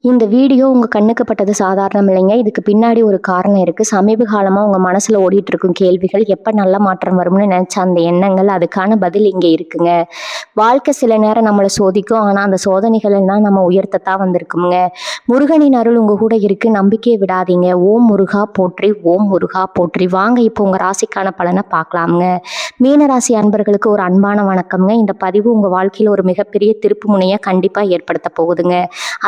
இந்த வீடியோ உங்க கண்ணுக்கு பட்டது சாதாரணம் இல்லைங்க. இதுக்கு பின்னாடி ஒரு காரணம் இருக்கு. சமீப காலமா உங்க மனசுல ஓடிட்டு இருக்கும் கேள்விகள், எப்ப நல்ல மாற்றம் வரும்னு நினைச்ச அந்த எண்ணங்கள், அதுக்கான பதில் இங்க இருக்குங்க. வாழ்க்கை சில நேரம் நம்மள சோதிக்கும். ஆனா அந்த சோதனைகள் எல்லாம் நம்ம உயர்த்தத்தான் வந்திருக்குங்க. முருகனின் அருள் உங்க கூட இருக்கு. நம்பிக்கையை விடாதீங்க. ஓம் முருகா போற்றி, ஓம் முருகா போற்றி. வாங்க இப்போ உங்க ராசிக்கான பலனை பார்க்கலாமுங்க. மீன ராசி அன்பர்களுக்கு ஒரு அன்பான வணக்கம்ங்க. இந்த பதிவு உங்க வாழ்க்கையில ஒரு மிகப்பெரிய திருப்பு முனையை கண்டிப்பா ஏற்படுத்த போகுதுங்க.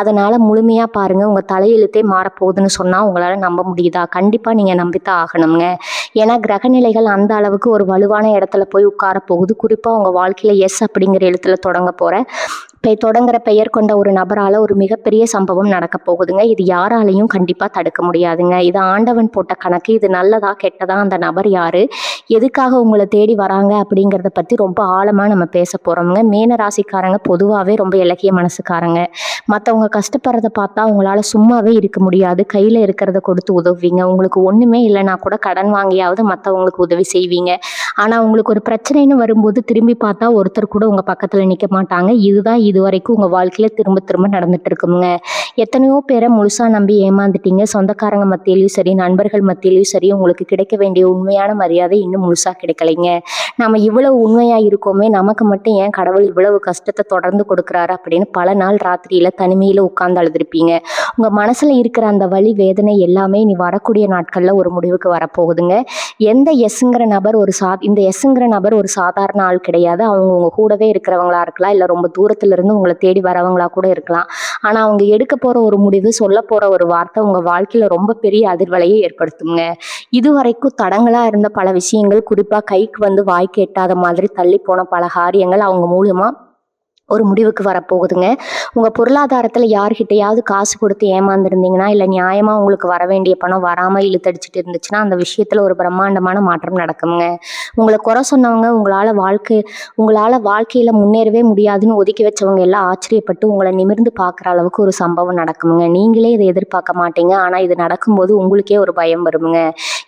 அதனால முழுமையா பாருங்க. உங்க தலையெழுத்தே மாறப்போகுதுன்னு சொன்னா உங்களால நம்ப முடியுதா? கண்டிப்பா நீங்க நம்பித்தான் ஆகணுங்க. ஏன்னா கிரகநிலைகள் அந்த அளவுக்கு ஒரு வலுவான இடத்துல போய் உட்கார போகுது. குறிப்பா உங்க வாழ்க்கையில எஸ் அப்படிங்கிற எழுத்துல தொடங்குற பெயர் கொண்ட ஒரு நபரால ஒரு மிகப்பெரிய சம்பவம் நடக்க போகுதுங்க. இது யாராலையும் கண்டிப்பா தடுக்க முடியாதுங்க. இது ஆண்டவன் போட்ட கணக்கு. இது நல்லதா கெட்டதா, அந்த நபர் யாரு, எதுக்காக உங்களை தேடி வராங்க அப்படிங்கிறத பத்தி ரொம்ப ஆழமா நம்ம பேச போறோம்ங்க. மீன ராசிக்காரங்க பொதுவாகவே ரொம்ப இலக்கிய மனசுக்காரங்க. மற்றவங்க கஷ்டப்படுறத பார்த்தா உங்களால சும்மாவே இருக்க முடியாது. கையில இருக்கிறத கொடுத்து உதவுவீங்க. உங்களுக்கு ஒண்ணுமே இல்லைன்னா கூட கடன் வாங்கியாவது மற்றவங்களுக்கு உதவி செய்வீங்க. ஆனா உங்களுக்கு ஒரு பிரச்சனைன்னு வரும்போது திரும்பி பார்த்தா ஒருத்தர் கூட உங்க பக்கத்துல நிக்க மாட்டாங்க. இதுதான் இது வரைக்கும் உங்க வாழ்க்கையில திரும்ப திரும்ப நடந்துட்டு இருக்குங்க. எத்தனையோ பேரை முழுசா நம்பி ஏமாந்துட்டீங்க. சொந்தக்காரங்க மத்தியிலயும் சரி, நண்பர்கள் மத்தியிலயும் சரி, உங்களுக்கு கிடைக்க வேண்டிய உண்மையான மரியாதை இன்னும் முழுசா கிடைக்கலைங்க. நம்ம இவ்வளவு உண்மையா இருக்கோமே, நமக்கு மட்டும் ஏன் கடவுள் இவ்வளவு கஷ்டத்தை தொடர்ந்து கொடுக்குறாரு அப்படின்னு பல நாள் ராத்திரியில தனிமையில உட்கார்ந்து அழுதுருப்பீங்க. உங்க மனசுல இருக்கிற அந்த வலி வேதனை எல்லாமே இனி வரக்கூடிய நாட்கள்ல ஒரு முடிவுக்கு வரப்போகுதுங்க. எந்த எஸ்ங்கிற நபர் இந்த எஸ்ங்கிற நபர் ஒரு சாதாரண ஆள் கிடையாது. அவங்க உங்க கூடவே இருக்கிறவங்களா இருக்கலாம், இல்ல ரொம்ப தூரத்துல இருந்து உங்களை தேடி வரவங்களா கூட இருக்கலாம். ஆனா அவங்க எடுக்க போற ஒரு முடிவு, சொல்ல போற ஒரு வார்த்தை உங்க வாழ்க்கையில ரொம்ப பெரிய அதிர்வலையை ஏற்படுத்துங்க. இதுவரைக்கும் தடங்களா இருந்த பல விஷயங்கள், குறிப்பா கைக்கு வந்து வாய்க்கு எட்டாத மாதிரி தள்ளி போன பல காரியங்கள் அவங்க மூலமா ஒரு முடிவுக்கு வரப்போகுதுங்க. உங்க பொருளாதாரத்துல யார்கிட்டயாவது காசு கொடுத்து ஏமாந்துருந்தீங்கன்னா, இல்ல நியாயமா உங்களுக்கு வர வேண்டிய பணம் வராம இழுத்தடிச்சிட்டு இருந்துச்சுன்னா, அந்த விஷயத்துல ஒரு பிரம்மாண்டமான மாற்றம் நடக்குங்க. உங்களை குறை சொன்னவங்க, உங்களால வாழ்க்கையில முன்னேறவே முடியாதுன்னு ஒதுக்கி வச்சவங்க எல்லாம் ஆச்சரியப்பட்டு உங்களை நிமிர்ந்து பார்க்குற அளவுக்கு ஒரு சம்பவம் நடக்குங்க. நீங்களே இதை எதிர்பார்க்க மாட்டீங்க. ஆனா இது நடக்கும்போது உங்களுக்கே ஒரு பயம் வருங்க.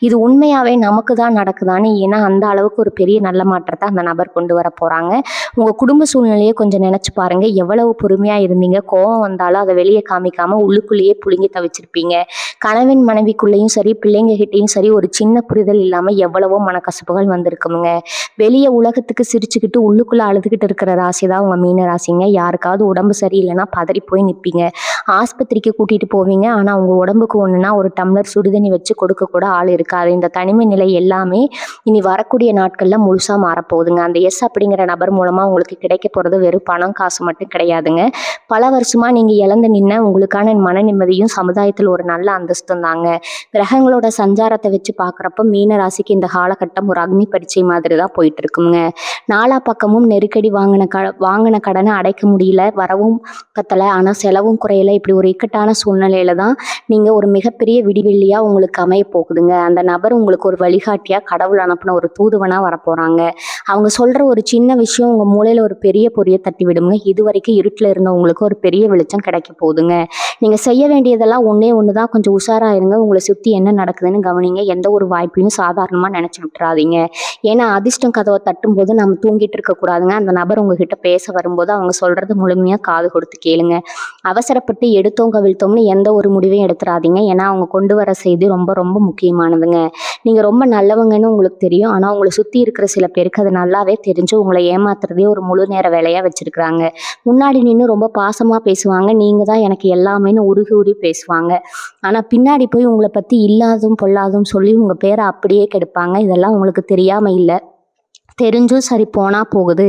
இது உண்மையாவே நமக்கு தான் நடக்குதான்னு. ஏன்னா அந்த அளவுக்கு ஒரு பெரிய நல்ல மாற்றத்தை அந்த நபர் கொண்டு வர போறாங்க. உங்க குடும்ப சூழ்நிலையை கொஞ்சம் நினைச்சு பாருங்க. எவ்வளவு பொறுமையா இருந்தீங்க. கோவம் வந்தாலும் அதை வெளியே காமிக்காம உள்ளுக்குள்ளேயே புழுங்கி தவிச்சிருப்பீங்க. கணவன் மனைவிக்குள்ளேயும் சரி, பிள்ளைங்க கிட்டையும் சரி, ஒரு சின்ன புரிதல் இல்லாம எவ்வளவோ மனக்கசப்புகள் வந்திருக்குங்க. வெளியே உலகத்துக்கு சிரிச்சுக்கிட்டு உள்ளுக்குள்ள அழுதுகிட்டு இருக்கிற ராசி தான் உங்க மீன ராசிங்க. யாருக்காவது உடம்பு சரியில்லைன்னா பதறி போய் நிற்பீங்க. ஆஸ்பத்திரிக்கு கூட்டிட்டு போவீங்க. ஆனா உங்க உடம்புக்கு ஒண்ணுன்னா ஒரு டம்ளர் சுடுதண்ணி வச்சு கொடுக்க கூட ஆள் இருக்காது. இந்த தனிமை நிலை எல்லாமே இனி வரக்கூடிய நாட்கள்ல முழுசா மாறப்போகுதுங்க. அந்த எஸ் அப்படிங்கிற நபர் மூலமா உங்களுக்கு கிடைக்க போறது வெறும் பணம் காசு மட்டும் கிடையாதுங்க. பல வருஷமா நீங்க இழந்து நின்ன உங்களுக்கான மன நிம்மதியும் சமுதாயத்தில் ஒரு நல்ல அந்தஸ்தும் தாங்க. கிரகங்களோட சஞ்சாரத்தை வச்சு பார்க்குறப்ப மீன ராசிக்கு இந்த காலகட்டம் ஒரு அக்னி பரீட்சை மாதிரி தான் போயிட்டு இருக்குங்க. நாலா பக்கமும் நெருக்கடி. வாங்கின கடனை அடைக்க முடியல, வரவும் பத்தலை, ஆனா செலவும் குறையல. இப்படி ஒரு இக்கட்டான சூழ்நிலையில தான் நீங்க ஒரு மிகப்பெரிய விடிவெள்ளியா உங்களுக்கு அமைய போகுதுங்க. அந்த நபர் உங்களுக்கு ஒரு வழிகாட்டியா, கடவுள் அனுப்பின ஒரு தூதுவனா வரப்போறாங்க. அவங்க சொல்ற ஒரு சின்ன விஷயம் உங்க மூளையில ஒரு பெரிய பொரிய தட்டி விடுங்க. இது வரைக்கும் இருட்டுல இருந்தவங்களுக்கு ஒரு பெரிய வெளிச்சம் கிடைக்க போகுதுங்க. நீங்க செய்ய வேண்டியதெல்லாம் ஒண்ணே ஒண்ணுதான். கொஞ்சம் உஷாரா இருங்க. உங்களை சுத்தி என்ன நடக்குதுன்னு கவனிங்க. எந்த ஒரு வாய்ப்பையும் சாதாரணமா நினைச்சு விட்டுறாதீங்க. ஏன்னா அதிர்ஷ்டம் கதவை தட்டும் போது நம்ம தூங்கிட்டு இருக்க கூடாதுங்க. அந்த நபர் உங்ககிட்ட பேச வரும்போது அவங்க சொல்றது முழுமையா காது கொடுத்து கேளுங்க. அவசரப்பட்டு எடுத்தோம் கவிழ்த்தோம்னு எந்த ஒரு முடிவையும் எடுத்துறாதீங்க. ஏன்னா அவங்க கொண்டு வர செய்தி ரொம்ப ரொம்ப முக்கியமானதுங்க. நீங்க ரொம்ப நல்லவங்கன்னு உங்களுக்கு தெரியும். ஆனா உங்களை சுத்தி இருக்கிற சில பேருக்கு அது நல்லாவே தெரிஞ்சு உங்களை ஏமாத்துறதே ஒரு முழு நேர வேலையா வச்சிருக்கிறாங்க. முன்னாடி நின்று ரொம்ப பாசமா பேசுவாங்க. நீங்க தான் எனக்கு எல்லாமேன்னு உருகி உருகி பேசுவாங்க. ஆனா பின்னாடி போய் உங்களை பத்தி இல்லாதும் பொல்லாதும் சொல்லி உங்க பேரை அப்படியே கெடுப்பாங்க. இதெல்லாம் உங்களுக்கு தெரியாம இல்லை, தெரிஞ்சும் சரி போனா போகுது.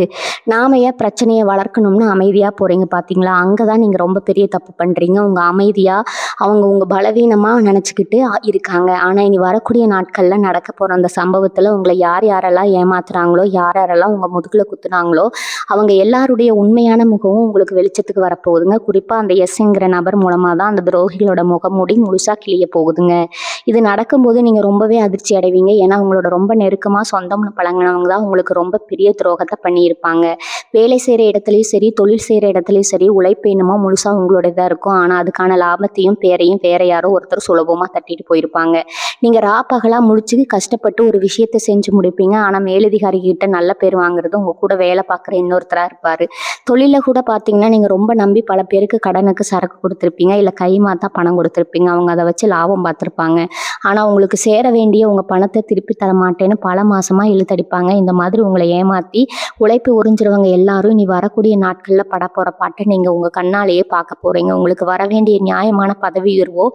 நாம ஏன் பிரச்சனையை வளர்க்கணும்னு அமைதியா போறீங்க பாத்தீங்களா? அங்கதான் நீங்க ரொம்ப பெரிய தப்பு பண்றீங்க. உங்க அமைதியா அவங்க உங்க பலவீனமா நினைச்சுக்கிட்டு இருக்காங்க. ஆனா இனி வரக்கூடிய நாட்கள்ல நடக்க போற அந்த சம்பவத்துல உங்களை யார் யாரெல்லாம் ஏமாத்துறாங்களோ, யார் யாரெல்லாம் உங்க முதுகுல குத்துனாங்களோ, அவங்க எல்லாருடைய உண்மையான முகமும் உங்களுக்கு வெளிச்சத்துக்கு வரப்போகுதுங்க. குறிப்பா அந்த எஸ்ங்கிற நபர் மூலமா தான் அந்த துரோகிகளோட முகமூடி முழுசா கிளிய போகுதுங்க. இது நடக்கும்போது நீங்க ரொம்பவே அதிர்ச்சி அடைவீங்க. ஏன்னா உங்களோட ரொம்ப நெருக்கமா சொந்தம்னு பழங்கினவங்க தான் உங்களை உங்களுக்கு ரொம்ப பெரிய துரோகத்தை பண்ணியிருப்பாங்க. வேலை செய்கிற இடத்துலையும் சரி, தொழில் செய்கிற இடத்துலையும் சரி, உழைப்பு என்னமோ முழுசாக உங்களுடையதாக இருக்கும். ஆனால் அதுக்கான லாபத்தையும் பேரையும் வேற யாரோ ஒருத்தர் சுலபமாக தட்டிட்டு போயிருப்பாங்க. நீங்கள் பகலாக முழிச்சு கஷ்டப்பட்டு ஒரு விஷயத்தை செஞ்சு முடிப்பீங்க. ஆனால் மேலதிகாரி கிட்ட நல்ல பேர் வாங்குறது உங்கள் கூட வேலை பார்க்குற இன்னொருத்தராக இருப்பார். தொழிலில் கூட பார்த்தீங்கன்னா நீங்கள் ரொம்ப நம்பி பல பேருக்கு கடனுக்கு சரக்கு கொடுத்துருப்பீங்க, இல்லை கை மாத்தா பணம் கொடுத்துருப்பீங்க. அவங்க அதை வச்சு லாபம் பார்த்துருப்பாங்க. ஆனால் உங்களுக்கு சேர வேண்டிய உங்கள் பணத்தை திருப்பி தர மாட்டேன்னு பல மாசமாக இழுத்தடிப்பாங்க. இந்த மாதிரி உங்களை ஏமாற்றி உழைப்பு உறிஞ்சிறவங்க எல்லாரும் இனி வரக்கூடிய நாட்களில் பட போகிற பாட்டை நீங்கள் உங்கள் கண்ணாலேயே பார்க்க போகிறீங்க. உங்களுக்கு வர வேண்டிய நியாயமான பதவி உயர்வோ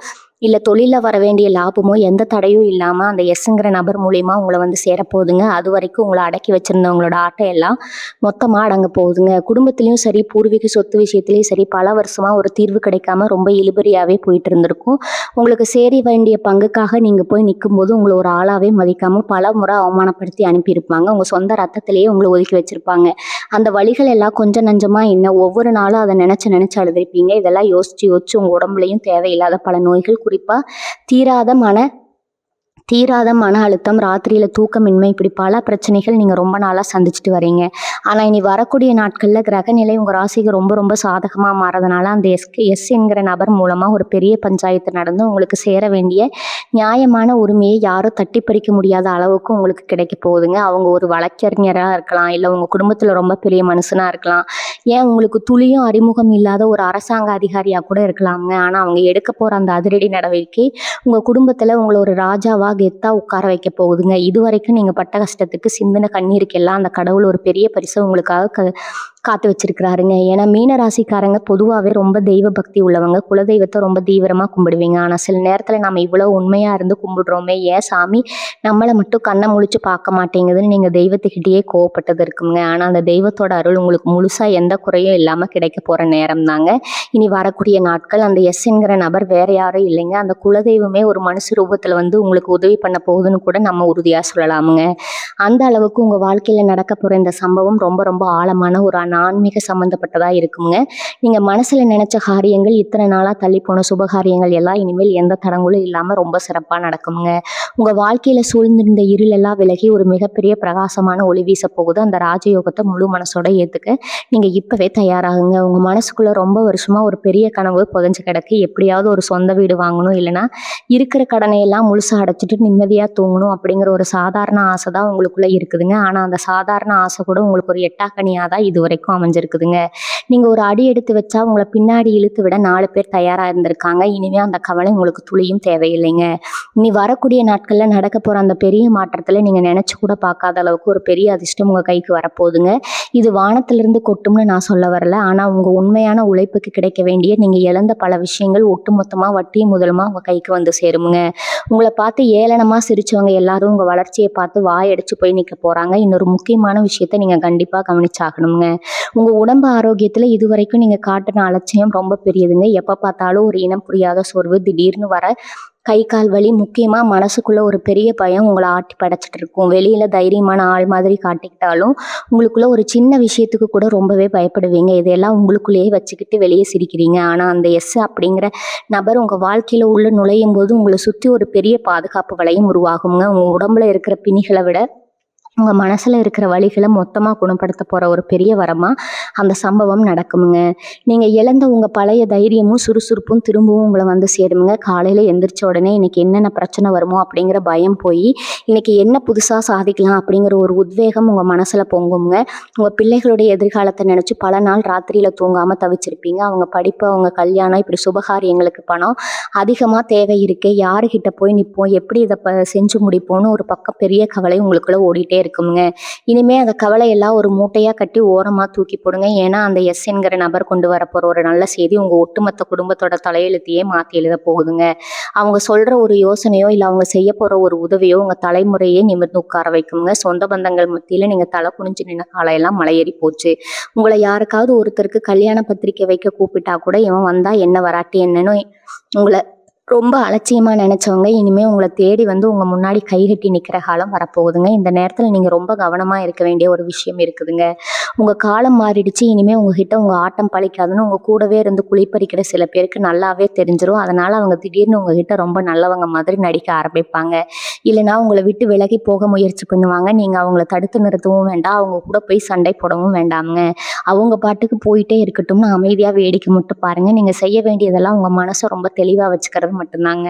இல்லை தொழிலில் வர வேண்டிய லாபமோ எந்த தடையும் இல்லாமல் அந்த எஸ்ங்கிற நபர் மூலியமாக உங்களை வந்து சேரப்போகுதுங்க. அது வரைக்கும் உங்களை அடக்கி வச்சுருந்தவங்களோட ஆட்டை எல்லாம் மொத்தமாக அடங்க போகுதுங்க. குடும்பத்துலேயும் சரி, பூர்வீக சொத்து விஷயத்துலேயும் சரி, பல வருஷமாக ஒரு தீர்வு கிடைக்காம ரொம்ப இழுபறியாகவே போயிட்டு இருந்திருக்கும். உங்களுக்கு சேர வேண்டிய பங்குக்காக நீங்கள் போய் நிற்கும்போது உங்களை ஒரு ஆளாகவே மதிக்காமல் பல முறை அவமானப்படுத்தி அனுப்பியிருப்பாங்க. உங்கள் சொந்த ரத்தத்திலேயே உங்களை ஒதுக்கி வச்சுருப்பாங்க. அந்த வழிகள் எல்லாம் கொஞ்சம் நஞ்சமாக என்ன ஒவ்வொரு நாளும் அதை நினச்சி அழுதுருப்பீங்க. இதெல்லாம் யோசிச்சு உங்கள் உடம்புலையும் தேவையில்லாத பல நோய்கள், குறிப்பாக தீராத மன அழுத்தம், ராத்திரியில் தூக்கமின்மை, இப்படி பல பிரச்சனைகள் நீங்கள் ரொம்ப நாளாக சந்திச்சுட்டு வரீங்க. ஆனால் இனி வரக்கூடிய நாட்களில் கிரகநிலை உங்கள் ராசிக்கு ரொம்ப ரொம்ப சாதகமாக மாறதுனால அந்த எஸ் என்கிற நபர் மூலமாக ஒரு பெரிய பஞ்சாயத்து நடந்து உங்களுக்கு சேர வேண்டிய நியாயமான உரிமையை யாரும் தட்டி பறிக்க முடியாத அளவுக்கு உங்களுக்கு கிடைக்க போகுதுங்க. அவங்க ஒரு வழக்கறிஞராக இருக்கலாம், இல்லை உங்கள் குடும்பத்தில் ரொம்ப பெரிய மனுஷனாக இருக்கலாம், ஏன் உங்களுக்கு துளியும் அறிமுகம் இல்லாத ஒரு அரசாங்க அதிகாரியாக கூட இருக்கலாமுங்க. ஆனால் அவங்க எடுக்க போகிற அந்த அதிரடி நடவடிக்கை உங்கள் குடும்பத்தில் உங்களை ஒரு ராஜாவாக கெத்தா உட்கார வைக்க போகுதுங்க. இது வரைக்கும் நீங்கள் பட்ட கஷ்டத்துக்கு சிந்தின கண்ணீருக்கெல்லாம் அந்த கடவுள் ஒரு பெரிய பரிசை உங்களுக்காக காத்து வச்சிருக்கிறாருங்க. ஏன்னா மீன ராசிக்காரங்க பொதுவாகவே ரொம்ப தெய்வ பக்தி உள்ளவங்க, குலதெய்வத்தை ரொம்ப தீவிரமாக கும்பிடுவீங்க. ஆனால் சில நேரத்தில் நம்ம இவ்வளோ உண்மையாக இருந்து கும்பிடுறோமே, ஏன் சாமி நம்மளை மட்டும் கண்ணை முழிச்சு பார்க்க மாட்டேங்குதுன்னு நீங்கள் தெய்வத்துக்கிட்டேயே கோவப்பட்டது இருக்குங்க. ஆனால் அந்த தெய்வத்தோட அருள் உங்களுக்கு முழுசாக எந்த குறையும் இல்லாமல் கிடைக்க போகிற நேரம் தாங்க இனி வரக்கூடிய நாட்கள். அந்த எஸ் என்கிற நபர் வேற யாரும் இல்லைங்க, அந்த குலதெய்வமே ஒரு மனுஷ ரூபத்தில் வந்து உங்களுக்கு உதவி பண்ண போகுதுன்னு கூட நம்ம உறுதியாக சொல்லலாமுங்க. அந்த அளவுக்கு உங்கள் வாழ்க்கையில் நடக்க போகிற இந்த சம்பவம் ரொம்ப ரொம்ப ஆழமான ஒரு ஆன்மீக சம்மந்தப்பட்டதாக இருக்குங்க. நீங்கள் மனசில் நினச்ச காரியங்கள், இத்தனை நாளாக தள்ளி போன சுபகாரியங்கள் எல்லாம் இனிமேல் எந்த தடங்களும் இல்லாமல் ரொம்ப சிறப்பாக நடக்குங்க. உங்கள் வாழ்க்கையில் சூழ்ந்திருந்த இருளெல்லாம் விலகி ஒரு மிகப்பெரிய பிரகாசமான ஒளி வீச போகுது. அந்த ராஜயோகத்தை முழு மனசோட ஏற்றுக்க நீங்கள் இப்போவே தயாராகுங்க. உங்கள் மனசுக்குள்ளே ரொம்ப வருஷமாக ஒரு பெரிய கனவு புதைஞ்சு கிடக்கு. எப்படியாவது ஒரு சொந்த வீடு வாங்கணும், இல்லைனா இருக்கிற கடனை எல்லாம் முழுசாக அடைச்சிட்டு நிம்மதியாக தூங்கணும் அப்படிங்கிற ஒரு சாதாரண ஆசை தான் உங்களுக்குள்ளே இருக்குதுங்க. ஆனால் அந்த சாதாரண ஆசை கூட உங்களுக்கு ஒரு எட்டாக்கனியாக தான் இது வரைக்கும் அமைஞ்சிருக்குதுங்க. நீங்கள் ஒரு அடி எடுத்து வச்சா உங்களை பின்னாடி இழுத்து விட 4 பேர் தயாராக இருந்திருக்காங்க. இனிமேல் அந்த கவலை உங்களுக்கு துளியும் தேவையில்லைங்க. இனி வரக்கூடிய நாட்களில் நடக்க போகிற அந்த பெரிய மாற்றத்தில் நீங்கள் நினச்சி கூட பார்க்காத அளவுக்கு ஒரு பெரிய அதிர்ஷ்டம் உங்கள் கைக்கு வரப்போகுதுங்க. இது வானத்திலிருந்து கொட்டும்னு நான் சொல்ல வரல, ஆனால் உங்கள் உண்மையான உழைப்புக்கு கிடைக்க வேண்டிய நீங்கள் இழந்த பல விஷயங்கள் ஒட்டுமொத்தமாக வட்டியும் முதலுமா உங்கள் கைக்கு வந்து சேருமுங்க. உங்களை பார்த்து ஏளனமாக சிரிச்சவங்க எல்லாரும் உங்கள் வளர்ச்சியை பார்த்து வாயடிச்சு போய் நிற்க போகிறாங்க. இன்னொரு முக்கியமான விஷயத்தை நீங்கள் கண்டிப்பாக கவனிச்சாகணுங்க. உங்கள் உடம்பு ஆரோக்கியத்தில் இது வரைக்கும் நீங்கள் காட்டின அலட்சியம் ரொம்ப பெரியதுங்க. எப்போ பார்த்தாலும் ஒரு இனம் புரியாத சோர்வு, திடீர்னு வர கை கால் வலி, முக்கியமாக மனசுக்குள்ளே ஒரு பெரிய பயம் உங்களை ஆட்டி படைச்சிட்டு இருக்கும். வெளியில் தைரியமான ஆள் மாதிரி காட்டிக்கிட்டாலும் உங்களுக்குள்ள ஒரு சின்ன விஷயத்துக்கு கூட ரொம்பவே பயப்படுவீங்க. இதெல்லாம் உங்களுக்குள்ளேயே வச்சுக்கிட்டு வெளியே சிரிக்கிறீங்க. ஆனால் அந்த எஸ் அப்படிங்கிற நபர் உங்கள் வாழ்க்கையில் உள்ள நுழையும் போது உங்களை சுற்றி ஒரு பெரிய பாதுகாப்பு வளையம் உருவாகுங்க. உங்கள் உடம்புல இருக்கிற பிணிகளை விட உங்கள் மனசில் இருக்கிற வலிகளை மொத்தமாக குணப்படுத்த போகிற ஒரு பெரிய வரமாக அந்த சம்பவம் நடக்குமுங்க. நீங்கள் இழந்த உங்கள் பழைய தைரியமும் சுறுசுறுப்பும் திரும்பவும் உங்களை வந்து சேருமுங்க. காலையில் எந்திரிச்ச உடனே இன்றைக்கி என்னென்ன பிரச்சனை வருமோ அப்படிங்கிற பயம் போய் இன்றைக்கி என்ன புதுசாக சாதிக்கலாம் அப்படிங்கிற ஒரு உத்வேகம் உங்கள் மனசில் பொங்குங்க. உங்கள் பிள்ளைகளுடைய எதிர்காலத்தை நினச்சி பல நாள் ராத்திரியில் தூங்காமல் தவிச்சிருப்பீங்க. அவங்க படிப்பு, அவங்க கல்யாணம், இப்படி சுபகாரியங்களுக்கு பணம் அதிகமாக தேவை இருக்குது. யாருக்கிட்ட போய் நிற்போம், எப்படி இதை செஞ்சு முடிப்போம்னு ஒரு பக்கம் பெரிய கவலை உங்களுக்குள்ளே ஓடிட்டே இருக்குங்க. இனிமே அந்த கவலையெல்லாம் ஒரு மூட்டையாக கட்டி ஓரமாக தூக்கி போடுங்க. ஏன்னா அந்த எஸ் என்கிற நபர் கொண்டு வரப்போகிற ஒரு நல்ல செய்தி உங்கள் ஒட்டுமொத்த குடும்பத்தோட தலையெழுத்தையே மாற்றி எழுத போகுதுங்க. அவங்க சொல்கிற ஒரு யோசனையோ இல்லை அவங்க செய்ய போகிற ஒரு உதவியோ உங்கள் தலைமுறையே நிமிர்ந்து உட்கார வைக்குங்க. சொந்த பந்தங்கள் மத்தியில் நீங்கள் தலை குனிஞ்சு நின்ன காலையெல்லாம் மலையேறி போச்சு. உங்களை யாருக்காவது ஒருத்தருக்கு கல்யாண பத்திரிக்கை வைக்க கூப்பிட்டா கூட இவன் வந்தால் என்ன வராட்டி என்னன்னு உங்களை ரொம்ப அலட்சியமா நினைச்சவங்க இனிமே உங்கள தேடி வந்து உங்க முன்னாடி கைகட்டி நிக்கிற காலம் வரப்போகுதுங்க. இந்த நேரத்துல நீங்க ரொம்ப கவனமா இருக்க வேண்டிய ஒரு விஷயம் இருக்குதுங்க. உங்க காலம் மாறிடுச்சு. இனிமே உங்ககிட்ட உங்க ஆட்டம் பலிக்காதுன்னு உங்க கூடவே இருந்து குழிப்பறிக்கிற சில பேருக்கு நல்லாவே தெரிஞ்சிரும். அதனால அவங்க திடீர்னு உங்ககிட்ட ரொம்ப நல்லவங்க மாதிரி நடிக்க ஆரம்பிப்பாங்க. இல்லைன்னா உங்கள விட்டு விலகி போக முயற்சி பண்ணுவாங்க. நீங்க அவங்கள தடுத்து நிறுத்தவும் வேண்டாம். அவங்க கூட போய் சண்டை போடவும் வேண்டாம்ங்க. அவங்க பாட்டுக்கு போயிட்டே இருக்கட்டும்னு அமைதியா வேடிக்கை மட்டும் பாருங்க. நீங்க செய்ய வேண்டியதெல்லாம் உங்க மனச ரொம்ப தெளிவா வச்சுக்கிறது மட்டும்தாங்க.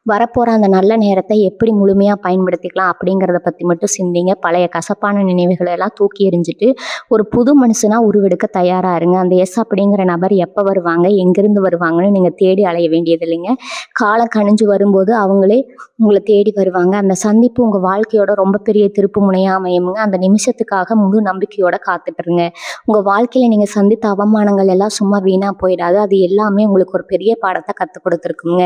வரப்போற அந்த நல்ல நேரத்த எப்படி முழுமையா பயன்படுத்திக்கலாம் அப்படிங்கிறத பத்தி மட்டும் சிந்திங்க. பழைய கசப்பான நினைவுகள எல்லாம் தூக்கி எறிஞ்சிட்டு, ஒரு புது மனுஷனா உருவெடுக்க தயாரா இருங்க. அந்த எஸ் அப்படிங்கிற நபர் எப்ப வருவாங்க, எங்கிருந்து வருவாங்கன்னு நீங்க தேடி அலைய வேண்டியது இல்லைங்க. காலம் கனிஞ்சு வரும்போது அவங்களே உங்கள தேடி வருவாங்க. அந்த சந்திப்பு உங்க வாழ்க்கையோட ரொம்ப பெரிய திருப்பு முனையா அமையுங்க. அந்த நிமிஷத்துக்காக முழு நம்பிக்கையோட காத்துட்ருங்க. உங்க வாழ்க்கையில நீங்க சந்தித்த அவமானங்கள் எல்லாம் சும்மா வீணா போயிடாது. அது எல்லாமே உங்களுக்கு ஒரு பெரிய பாடத்த கத்துக் குடுத்துருக்குங்க.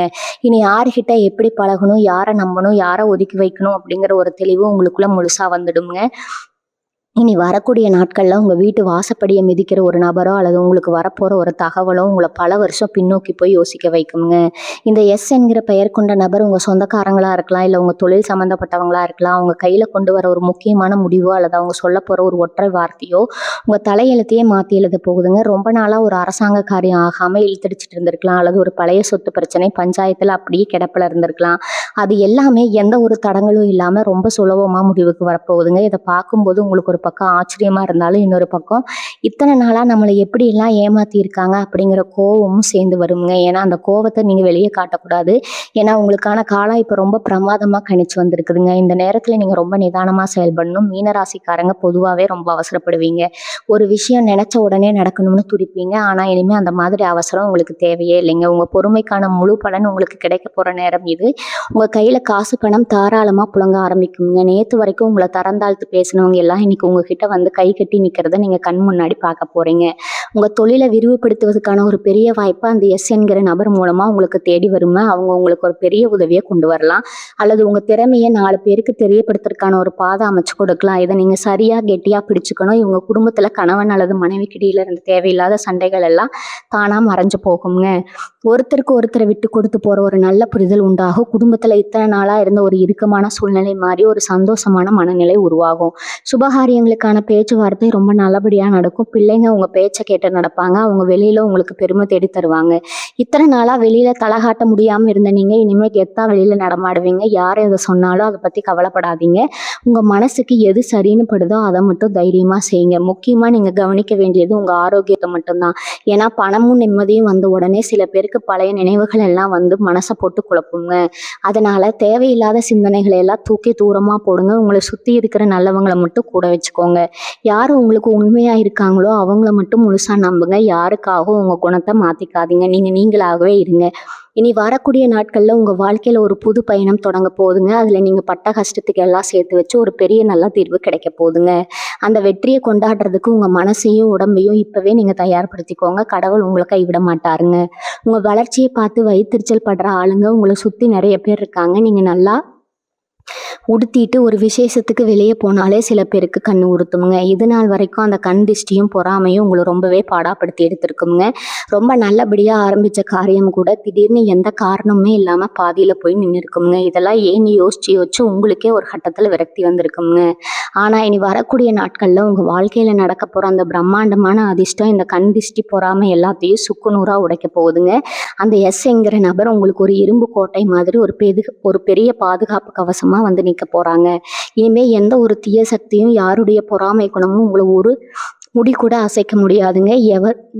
இனி யார்கிட்ட எப்படி பழகணும், யார நம்பணும், யார ஒதுக்கி வைக்கணும் அப்படிங்கிற ஒரு தெளிவு உங்களுக்குள்ள முழுசா வந்துடுங்க. இனி வரக்கூடிய நாட்கள்ல உங்க வீட்டு வாசப்படிய மிதிக்கிற ஒரு நபரோ அல்லது உங்களுக்கு வரப்போற ஒரு தகவலோ உங்கள பல வருஷம் பின்னோக்கி போய் யோசிக்க வைக்குங்க. இந்த எஸ் என்கிற பெயர் கொண்ட நபர் உங்க சொந்தக்காரங்களா இருக்கலாம், இல்ல உங்க தொழில் சம்பந்தப்பட்டவங்களா இருக்கலாம். அவங்க கையில கொண்டு வர ஒரு முக்கியமான முடிவோ அல்லது அவங்க சொல்லப் போற ஒரு ஒற்றை வார்த்தையோ உங்க தலையெழுத்தையே மாத்தி எழுதப் போகுதுங்க. ரொம்ப நாளா ஒரு அரசாங்க காரியம் ஆகாம இழுத்தடிச்சிட்டு இருந்திருக்கலாம், அல்லது ஒரு பழைய சொத்து பிரச்சனை பஞ்சாயத்துல அப்படியே கிடப்பில இருந்திருக்கலாம். அது எல்லாமே எந்த ஒரு தடங்கலும் இல்லாம ரொம்ப சுலபமா முடிவுக்கு வரப்போகுதுங்க. இத பார்க்கும்போது உங்களுக்கு ஒரு பக்கம் ஆச்சரியமா இருந்தாலும், இன்னொரு பக்கம் இத்தனை நாளா நம்மளை எப்படியெல்லாம் ஏமாத்தி இருக்காங்க அப்படிங்கிற கோவமும் சேர்ந்து வருங்க. ஏன்னா அந்த கோவத்தை நீங்க வெளியே காட்டக்கூடாது. ஏன்னா உங்களுக்கான காலம் இப்ப ரொம்ப பிரமாதமா கணிச்சு வந்திருக்குதுங்க. இந்த நேரத்துல நீங்க ரொம்ப நிதானமா செயல்படணும். மீனராசிக்காரங்க பொதுவாவே ரொம்ப அவசரப்படுவீங்க. ஒரு விஷயம் நினைச்ச உடனே நடக்கணும்னு துடிப்பீங்க. ஆனா இனிமே அந்த மாதிரி அவசரம் உங்களுக்கு தேவையே இல்லைங்க. உங்க பொறுமைக்கான முழு பலன் உங்களுக்கு கிடைக்க போற நேரம் இது. உங்க கையில காசு பணம் தாராளமா புழங்க ஆரம்பிக்குங்க. நேத்து வரைக்கும் உங்களை தரந்தாழ்த்து பேசினவங்க எல்லாம் இன்னைக்கு உங்ககிட்ட வந்து கை கட்டி நிக்கிறத நீங்க கண் முன்னாடி பார்க்க போறீங்க. உங்க தொழிலை விரிவுபடுத்துவதற்கான ஒரு பெரிய வாய்ப்பு அந்த எஸ் என்கிற நபர் மூலமா உங்களுக்கு தேடி வருமே. அவங்க உங்களுக்கு ஒரு பெரிய உதவியை கொண்டு வரலாம், அல்லது உங்க திறமையை 4 பேருக்கு தெரியப்படுத்துறதுக்கான ஒரு பாதை அமைச்சு கொடுக்கலாம். இதை நீங்க சரியா கெட்டியா பிடிச்சுக்கணும். இவங்க குடும்பத்துல கணவன் அல்லது மனைவிக்கு இடையில இருந்த தேவையில்லாத சண்டைகள் எல்லாம் தானா மறைஞ்சு போகுங்க. ஒருத்தருக்கு ஒருத்தரை விட்டு கொடுத்து போற ஒரு நல்ல புரிதல் உண்டாகும். குடும்பத்துல இத்தனை நாளா இருந்த ஒரு இறுக்கமான சூழ்நிலை மாறி ஒரு சந்தோஷமான மனநிலை உருவாகும். சுபகாரியங்களுக்கான பேச்சுவார்த்தை ரொம்ப நல்லபடியா நடக்கும். பிள்ளைங்க உங்க பேச்சை கேட்டு நடப்பாங்க. அவங்க வெளியில உங்களுக்கு பெருமை தேடி தருவாங்க. இத்தனை நாளா வெளியில தலகாட்ட முடியாம இருந்த நீங்க இனிமே கெத்தா வெளியில நடமாடுவீங்க. யார் எதை சொன்னாலும் அதை பத்தி கவலைப்படாதீங்க. உங்க மனசுக்கு எது சரின்னு படுதோ அதை மட்டும் தைரியமா செய்யுங்க. முக்கியமா நீங்க கவனிக்க வேண்டியது உங்க ஆரோக்கியத்தை மட்டும்தான். ஏன்னா பணமும் நிம்மதியும் வந்த உடனே சில பேருக்கு பழைய நினைவுகள் எல்லாம் வந்து மனசை போட்டு குழப்புங்க. அதனால தேவையில்லாத சிந்தனைகளை எல்லாம் தூக்கி தூரமா போடுங்க. உங்களை சுத்தி இருக்கிற நல்லவங்களை மட்டும் கூட வச்சுக்கோங்க. யாரு உங்களுக்கு உண்மையா இருக்காங்களோ அவங்கள மட்டும் முழுசா நம்புங்க. யாருக்காகவும் உங்க குணத்தை மாத்திக்காதீங்க. நீங்களாகவே இருங்க. இனி வரக்கூடிய நாட்கள்ல உங்க வாழ்க்கையில ஒரு புது பயணம் தொடங்க போகுதுங்க. அதுல நீங்க பட்ட கஷ்டத்துக்கு எல்லாம் சேர்த்து வச்சு ஒரு பெரிய நல்ல தீர்வு கிடைக்க போகுதுங்க. அந்த வெற்றியை கொண்டாடுறதுக்கு உங்க மனசையும் உடம்பையும் இப்பவே நீங்க தயார்படுத்திக்கோங்க. கடவுள் உங்களை கைவிட மாட்டாருங்க. உங்க வளர்ச்சியை பார்த்து வயிற்றுச்சல் படுற ஆளுங்க உங்களை சுத்தி நிறைய பேர் இருக்காங்க. நீங்க நல்லா உடுத்திட்டு ஒரு விசேஷத்துக்கு வெளியே போனாலே சில பேருக்கு கண் உறுத்துமுங்க. இது நாள் வரைக்கும் அந்த கண் திஷ்டியும் பொறாமையும் உங்களை ரொம்பவே பாடாப்படுத்தி எடுத்திருக்குங்க. ரொம்ப நல்லபடியா ஆரம்பிச்ச காரியம் கூட திடீர்னு எந்த காரணமுமே இல்லாம பாதியில போய் நின்று இருக்குங்க. இதெல்லாம் ஏன்னு யோசிச்சு யோசிச்சு உங்களுக்கே ஒரு கட்டத்துல விரக்தி வந்திருக்குங்க. ஆனா இனி வரக்கூடிய நாட்கள்ல உங்க வாழ்க்கையில நடக்க போற அந்த பிரம்மாண்டமான அதிர்ஷ்டம் இந்த கண் திஷ்டி பொறாமை எல்லாத்தையும் சுக்குநூறா உடைக்க போகுதுங்க. அந்த எஸ் என்கிற நபர் உங்களுக்கு ஒரு இரும்பு கோட்டை மாதிரி ஒரு பெரிய பாதுகாப்பு கவசமா வந்து நிக்க போறாங்க. இனிமே எந்த ஒரு தீய சக்தியும் யாருடைய பொறாமை குணமும் உங்களை ஒரு முடி கூட அசைக்க முடியாதுங்க.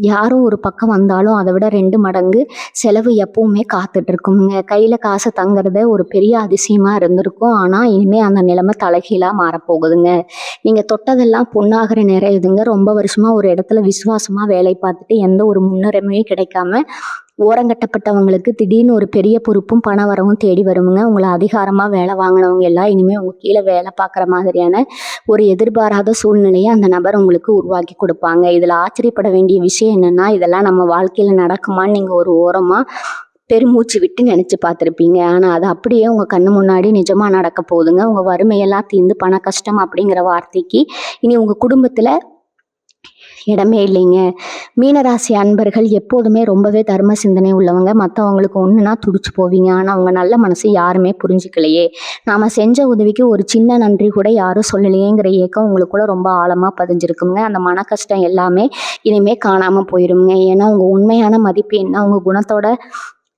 யாரும் ஒரு பக்கம் வந்தாலும் அதை விட 2 மடங்கு செலவு எப்பவுமே காத்துட்டு இருக்குங்க. கையில காசு தங்குறத ஒரு பெரிய அதிசயமா இருந்திருக்கும். ஆனா இனிமே அந்த நிலைமை தலைகீழா மாறப்போகுதுங்க. நீங்க தொட்டதெல்லாம் பொண்ணாகிற நேரம் இதுங்க. ரொம்ப வருஷமா ஒரு இடத்துல விசுவாசமா வேலை பார்த்துட்டு எந்த ஒரு முன்னுரிமையும் கிடைக்காம ஓரங்கட்டப்பட்டவங்களுக்கு திடீர்னு ஒரு பெரிய பொறுப்பும் பண வரவும் தேடி வருமுங்க. உங்களை அதிகாரமா வேலை வாங்கினவங்க எல்லாம் இனிமே உங்க கீழே வேலை பார்க்குற மாதிரியான ஒரு எதிர்பாராத சூழ்நிலையை அந்த நபர் உங்களுக்கு உருவாக்கி கொடுப்பாங்க. இதுல ஆச்சரியப்பட வேண்டிய விஷயம் என்னன்னா, இதெல்லாம் நம்ம வாழ்க்கையில நடக்குமான்னு நீங்க ஒரு ஓரமா பெருமூச்சு விட்டு நினைச்சு பார்த்துருப்பீங்க. ஆனா அது அப்படியே உங்க கண்ணு முன்னாடி நிஜமா நடக்க போகுதுங்க. உங்க வறுமையெல்லாம் தீர்ந்து பண கஷ்டம் அப்படிங்கிற வார்த்தைக்கு இனி உங்க குடும்பத்துல இடமே இல்லைங்க. மீனராசி அன்பர்கள் எப்போதுமே ரொம்பவே தர்ம சிந்தனை உள்ளவங்க. மற்றவங்களுக்கு ஒன்றுனா துடிச்சு போவீங்க. ஆனால் அவங்க நல்ல மனசு யாருமே புரிஞ்சுக்கலையே, நாம் செஞ்ச உதவிக்கு ஒரு சின்ன நன்றி கூட யாரும் சொல்லலையேங்கிற ஏக்கம் உங்களுக்குள்ள ரொம்ப ஆழமாக பதிஞ்சிருக்குங்க. அந்த மன கஷ்டம் எல்லாமே இனிமே காணாமல் போயிருங்க. ஏன்னா உங்கள் உண்மையான மதிப்பு என்ன, உங்கள் குணத்தோட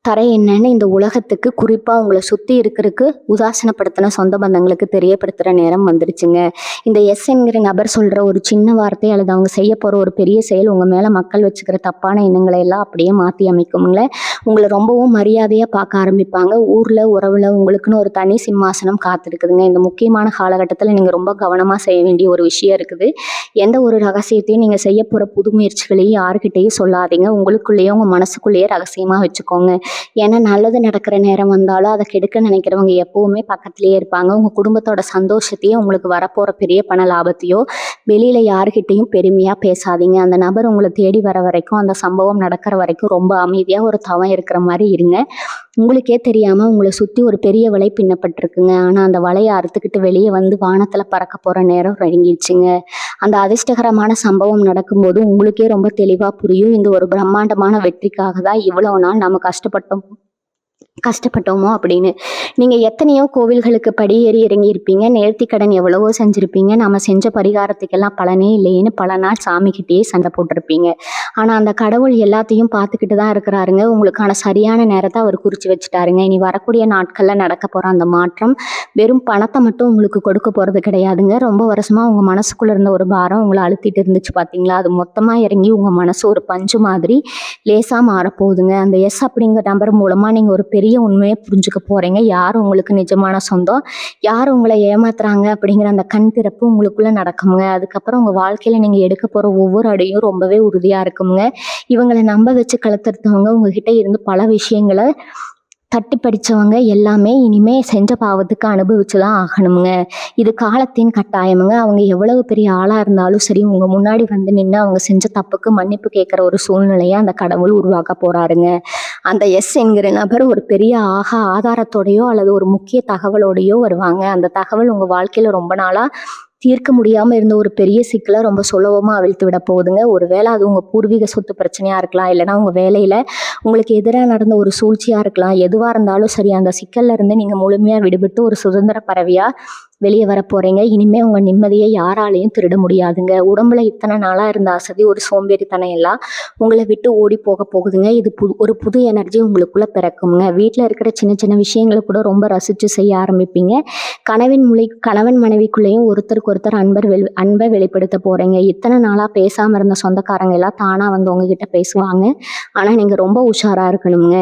தரை என்னன்னு இந்த உலகத்துக்கு, குறிப்பாக உங்களை சுற்றி இருக்கிறதுக்கு உதாசீனப்படுத்தின சொந்த பந்தங்களுக்கு தெரியப்படுத்துகிற நேரம் வந்துருச்சுங்க. இந்த என்கிற நபர் சொல்கிற ஒரு சின்ன வார்த்தை அல்லது அவங்க செய்ய போகிற ஒரு பெரிய செயல் உங்கள் மேலே மக்கள் வச்சுக்கிற தப்பான எண்ணங்களை எல்லாம் அப்படியே மாற்றி அமைக்குங்களே. உங்களை ரொம்பவும் மரியாதையாக பார்க்க ஆரம்பிப்பாங்க. ஊரில் உறவில் உங்களுக்குன்னு ஒரு தனி சிம்மாசனம் காத்திருக்குதுங்க. இந்த முக்கியமான காலகட்டத்தில் நீங்கள் ரொம்ப கவனமாக செய்ய வேண்டிய ஒரு விஷயம் இருக்குது. எந்த ஒரு ரகசியத்தையும் நீங்கள் செய்ய போகிற புது முயற்சிகளையும் யாருக்கிட்டையும் சொல்லாதீங்க. உங்களுக்குள்ளேயே உங்கள் மனசுக்குள்ளேயே ரகசியமாக வச்சுக்கோங்க. ஏன்னா நல்லது நடக்கிற நேரம் வந்தாலும் அதை கெடுக்க நினைக்கிறவங்க எப்பவுமே பக்கத்திலேயே இருப்பாங்க. உங்கள் குடும்பத்தோட சந்தோஷத்தையோ உங்களுக்கு வரப்போகிற பெரிய பண லாபத்தையோ வெளியில் யாருக்கிட்டையும் பெருமையாக பேசாதீங்க. அந்த நபர் உங்களை தேடி வர வரைக்கும், அந்த சம்பவம் நடக்கிற வரைக்கும் ரொம்ப அமைதியாக ஒரு தவம் இருக்கிற மாதிரி இருங்க. உங்களுக்கே தெரியாமல் உங்களை சுற்றி ஒரு பெரிய வலை பின்னப்பட்டிருக்குங்க. ஆனால் அந்த வலையை அறுத்துக்கிட்டு வெளியே வந்து வானத்தில் பறக்க போகிற நேரம் நெருங்கிடுச்சுங்க. அந்த அதிர்ஷ்டகரமான சம்பவம் நடக்கும்போது உங்களுக்கே ரொம்ப தெளிவாக புரியும், இந்த ஒரு பிரம்மாண்டமான வெற்றிக்காக தான் இவ்வளோ நாள் நம்ம கஷ்டப்பட்டோமோ அப்படின்னு. நீங்கள் எத்தனையோ கோவில்களுக்கு படியேறி இறங்கி இருப்பீங்க. நேர்த்தி கடன் எவ்வளவோ செஞ்சுருப்பீங்க. நம்ம செஞ்ச பரிகாரத்துக்கெல்லாம் பலனே இல்லைன்னு பல நாள் சாமிக்கிட்டேயே சண்டை போட்டிருப்பீங்க. ஆனால் அந்த கடவுள் எல்லாத்தையும் பார்த்துக்கிட்டு தான் இருக்கிறாருங்க. உங்களுக்கான சரியான நேரத்தை அவர் குறித்து வச்சுட்டாருங்க. இனி வரக்கூடிய நாட்களில் நடக்க போகிற அந்த மாற்றம் வெறும் பணத்தை மட்டும் உங்களுக்கு கொடுக்க போகிறது கிடையாதுங்க. ரொம்ப வருஷமாக உங்கள் மனசுக்குள்ளே இருந்த ஒரு பாரம் உங்களை அழுத்திட்டு இருந்துச்சு பார்த்தீங்களா, அது மொத்தமாக இறங்கி உங்கள் மனசு ஒரு பஞ்சு மாதிரி லேசாக மாறப்போகுதுங்க. அந்த அப்படிங்கிற நம்பர் மூலமாக நீங்கள் ஒரு பெரிய உண்மையை புரிஞ்சுக்க போகிறீங்க. யார் உங்களுக்கு நிஜமான சொந்தம், யார் உங்களை ஏமாத்துறாங்க அப்படிங்கிற அந்த கண் திறப்பு உங்களுக்குள்ளே நடக்குங்க. அதுக்கப்புறம் உங்கள் வாழ்க்கையில் நீங்கள் எடுக்க போகிற ஒவ்வொரு அடியும் ரொம்பவே உறுதியாக இருக்குங்க. இவங்களை நம்ப வச்சு கழுத்தறுத்தவங்க உங்ககிட்ட இருந்து பல விஷயங்களை தட்டி படித்தவங்க எல்லாமே இனிமே செஞ்ச பாவத்துக்கு அனுபவிச்சு தான் ஆகணுங்க. இது காலத்தின் கட்டாயமுங்க. அவங்க எவ்வளவு பெரிய ஆளாக இருந்தாலும் சரி, உங்கள் முன்னாடி வந்து நின்று அவங்க செஞ்ச தப்புக்கு மன்னிப்பு கேட்குற ஒரு சூழ்நிலையை அந்த கடவுள் உருவாக்க போகிறாருங்க. அந்த என்கிற நபர் ஒரு பெரிய ஆதாரத்தோடையோ அல்லது ஒரு முக்கிய தகவலோடையோ வருவாங்க. அந்த தகவல் உங்கள் வாழ்க்கையில் ரொம்ப நாளாக தீர்க்க முடியாமல் இருந்த ஒரு பெரிய சிக்கலை ரொம்ப சுலபமாக அவிழ்த்து விட போகுதுங்க. ஒருவேளை அது உங்கள் பூர்வீக சொத்து பிரச்சனையாக இருக்கலாம், இல்லைனா உங்கள் வேலையில் உங்களுக்கு எதிராக நடந்த ஒரு சூழ்ச்சியாக இருக்கலாம். எதுவாக இருந்தாலும் சரி, அந்த சிக்கல்ல இருந்து நீங்கள் முழுமையாக விடுபட்டு ஒரு சுதந்திர பறவையாக வெளியே வர போகிறீங்க. இனிமேல் உங்கள் நிம்மதியை யாராலையும் திருட முடியாதுங்க. உடம்புல இத்தனை நாளாக இருந்த அசதி, ஒரு சோம்பேறித்தனம் எல்லாம் உங்களை விட்டு ஓடி போக போகுதுங்க. இது ஒரு புது எனர்ஜி உங்களுக்குள்ளே பிறக்குங்க. வீட்டில் இருக்கிற சின்ன சின்ன விஷயங்களை கூட ரொம்ப ரசித்து செய்ய ஆரம்பிப்பீங்க. கணவன் மனைவிக்குள்ளேயும் ஒருத்தருக்கு ஒருத்தர் அன்பை வெளிப்படுத்த போகிறீங்க. இத்தனை நாளாக பேசாமல் இருந்த சொந்தக்காரங்க எல்லாம் தானாக வந்து உங்ககிட்ட பேசுவாங்க. ஆனால் நீங்கள் ரொம்ப உஷாராக இருக்கணுங்க.